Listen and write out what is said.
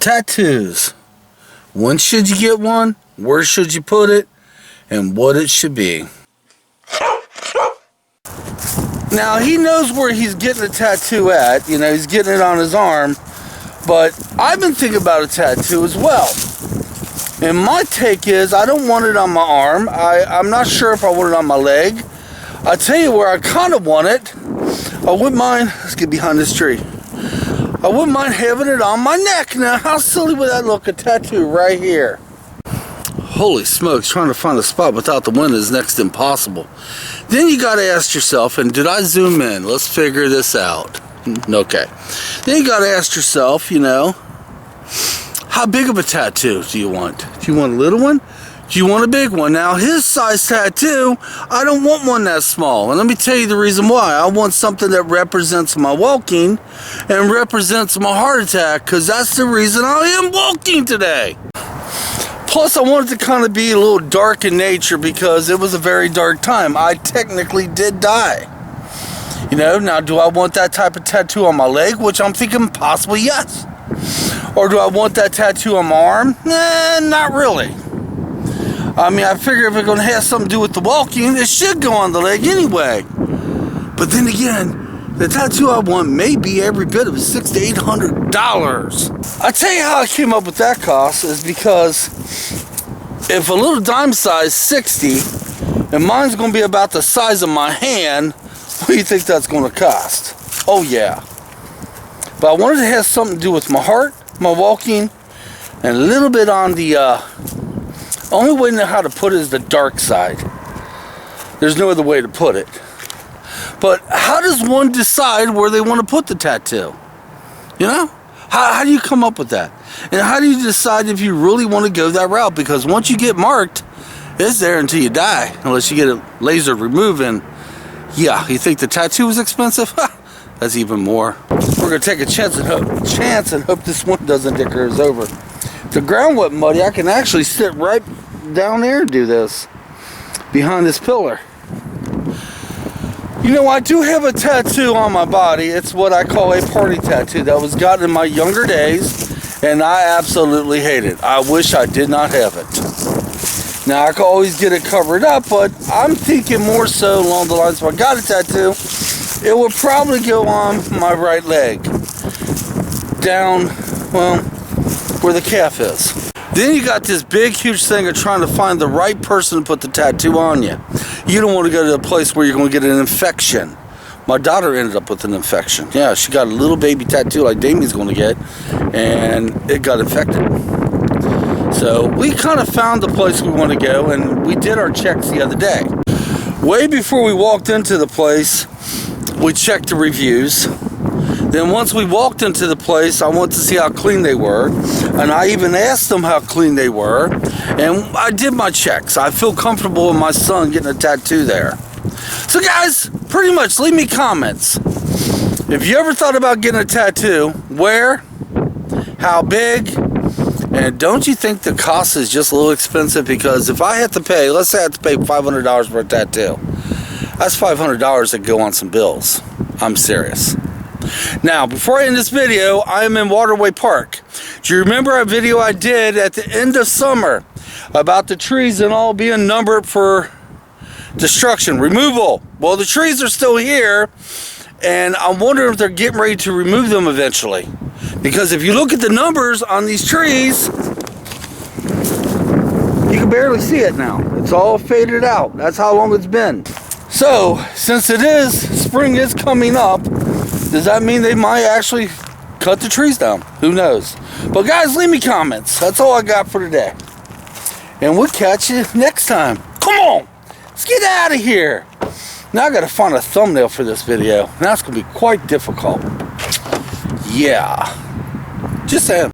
Tattoos. When should you get one? Where should you put it? And what it should be. Now, he knows where he's getting a tattoo at. You know, he's getting it on his arm. But I've been thinking about a tattoo as well. And my take is, I don't want it on my arm. I'm not sure if I want it on my leg. I'll tell you where I kind of want it. I wouldn't mind, let's get behind this tree. I wouldn't mind having it on my neck. Now, how silly would that look? A tattoo right here. Holy smokes, trying to find a spot without the wind is next to impossible. Then you got to ask yourself, and did I zoom in? Let's figure this out. Okay. Then you got to ask yourself, you know, how big of a tattoo do you want? Do you want a little one? Do you want a big one? Now, his size tattoo, I don't want one that small. And let me tell you the reason why. I want something that represents my walking and represents my heart attack, because that's the reason I am walking today. Plus, I wanted to kind of be a little dark in nature because it was a very dark time. I technically did die. You know, now do I want that type of tattoo on my leg? Which I'm thinking possibly yes. Or do I want that tattoo on my arm? Nah, not really. I mean, I figure if it's going to have something to do with the walking, it should go on the leg anyway. But then again, the tattoo I want may be every bit of $600 to $800. I tell you how I came up with that cost is because if a little dime size 60 and mine's going to be about the size of my hand, what do you think that's going to cost? Oh yeah. But I wanted to have something to do with my heart, my walking, and a little bit on the only way to know how to put it is the dark side. There's no other way to put it. But how does one decide where they want to put the tattoo? You know? How do you come up with that? And how do you decide if you really want to go that route? Because once you get marked, it's there until you die. Unless you get it laser removed. And yeah, you think the tattoo was expensive? That's even more. We're going to take a chance and hope this one doesn't dick hers over. If the ground wasn't muddy, I can actually sit right down there and do this. Behind this pillar. You know, I do have a tattoo on my body. It's what I call a party tattoo that was gotten in my younger days. And I absolutely hate it. I wish I did not have it. Now, I could always get it covered up, but I'm thinking more so along the lines, if I got a tattoo, it would probably go on my right leg. Down, well, where the calf is. Then you got this big, huge thing of trying to find the right person to put the tattoo on you. You don't want to go to a place where you're going to get an infection. My daughter ended up with an infection. Yeah, she got a little baby tattoo like Damien's going to get, and it got infected. So we kind of found the place we want to go, and we did our checks the other day. Way before we walked into the place, we checked the reviews. Then once we walked into the place, I wanted to see how clean they were. And I even asked them how clean they were. And I did my checks. I feel comfortable with my son getting a tattoo there. So guys, pretty much leave me comments. If you ever thought about getting a tattoo, where, how big, and don't you think the cost is just a little expensive? Because if I had to pay, let's say I had to pay $500 for a tattoo. That's $500 that go on some bills. I'm serious. Now, before I end this video, I am in Waterway Park. Do you remember a video I did at the end of summer about the trees and all being numbered for destruction, removal? Well, the trees are still here, and I'm wondering if they're getting ready to remove them eventually. Because if you look at the numbers on these trees, you can barely see it now. It's all faded out. That's how long it's been. So, since spring is coming up, does that mean they might actually cut the trees down? Who knows? But guys, leave me comments. That's all I got for today. And we'll catch you next time. Come on! Let's get out of here! Now I gotta find a thumbnail for this video. That's gonna be quite difficult. Yeah. Just saying.